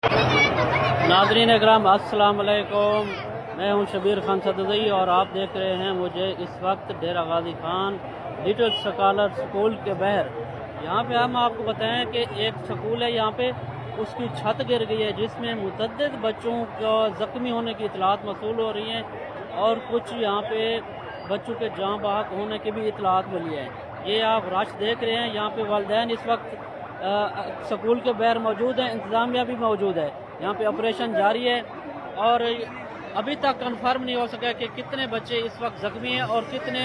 नाज़रीन इकराम अस्सलाम वालेकुम। मैं हूं शबीर खान सदुदई और आप देख रहे हैं मुझे इस वक्त डेरा Ghazi Khan little scholar school के बाहर। यहाँ पे हम आपको बताएं कि एक स्कूल है, यहाँ पे उसकी छत गिर गई है जिसमें मुतअद्दिद बच्चों को ज़ख्मी होने की इतलात मौसूल हो रही हैं और कुछ यहाँ पे बच्चों के जाँ बहक होने की भी इतलात मिली है। ये आप रश देख रहे हैं, यहाँ पे वालिदैन इस वक्त स्कूल के बाहर मौजूद हैं, इंतज़ामिया भी मौजूद है। यहाँ पे ऑपरेशन जारी है और अभी तक कंफर्म नहीं हो सका कि कितने बच्चे इस वक्त ज़ख्मी हैं और कितने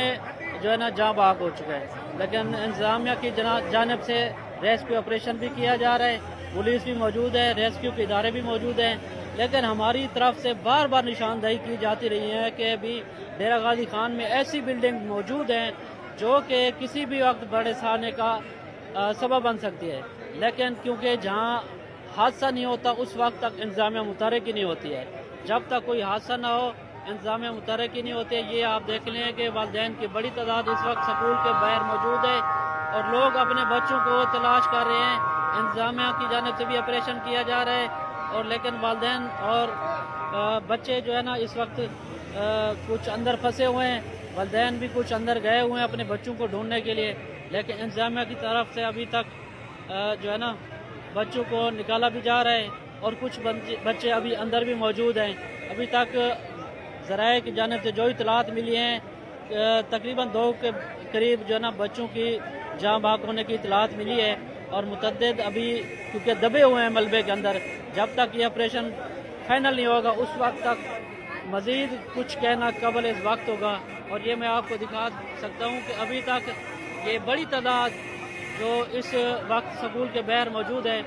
जो है ना जाँ बहक हो चुके हैं। लेकिन इंतज़ामिया की जानिब से रेस्क्यू ऑपरेशन भी किया जा रहा है, पुलिस भी मौजूद है, रेस्क्यू के इदारे भी मौजूद हैं। लेकिन हमारी तरफ से बार बार निशानदही की जाती रही है कि अभी डेरा गाजी खान में ऐसी बिल्डिंग मौजूद हैं जो कि किसी भी वक्त बड़े साने का सबब बन सकती है। लेकिन क्योंकि जहाँ हादसा नहीं होता उस वक्त तक इंतज़ामिया मुतहर्रिक ही नहीं होती है। जब तक कोई हादसा ना हो इंतज़ामिया मुतहर्रिक ही नहीं होती है। ये आप देख लें कि वालिदैन की बड़ी तादाद इस वक्त स्कूल के बाहर मौजूद है और लोग अपने बच्चों को तलाश कर रहे हैं। इंतज़ामिया की जानिब से भी ऑपरेशन किया जा रहा है और लेकिन वालिदैन और बच्चे जो है ना इस वक्त कुछ अंदर फंसे हुए हैं। वालिदैन भी कुछ अंदर गए हुए हैं अपने बच्चों को ढूंढने के लिए, लेकिन इंतज़ामिया की तरफ से अभी तक जो है ना बच्चों को निकाला भी जा रहा है और कुछ बच्चे अभी अंदर भी मौजूद हैं। अभी तक ज़राए की जानिब से जो इतलात मिली हैं तकरीबन 2 के करीब जो है ना बच्चों की जाँ बहक होने की इतलात मिली है और मुतअद्दिद अभी क्योंकि दबे हुए हैं मलबे के अंदर। जब तक ये ऑपरेशन फाइनल नहीं होगा उस वक्त तक मज़ीद कुछ कहना कबल इस वक्त होगा। और ये मैं आपको दिखा सकता हूँ कि अभी तक ये बड़ी तादाद जो इस वक्त स्कूल के बाहर मौजूद है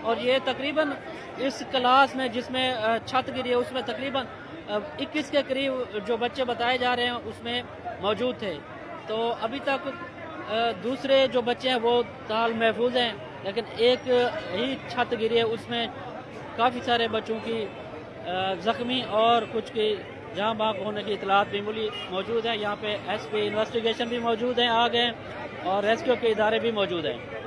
और ये तकरीबन इस क्लास में जिसमें छत गिरी है उसमें तकरीबन 21 के करीब जो बच्चे बताए जा रहे हैं उसमें मौजूद थे। तो अभी तक दूसरे जो बच्चे हैं वो ताल महफूज हैं, लेकिन एक ही छत गिरी है उसमें काफ़ी सारे बच्चों की ज़ख्मी और कुछ की जहाँ बहक होने की इतलात भी मौजूद है। यहाँ पे एसपी इन्वेस्टिगेशन भी मौजूद हैं, आ गए और रेस्क्यू के इदारे भी मौजूद हैं।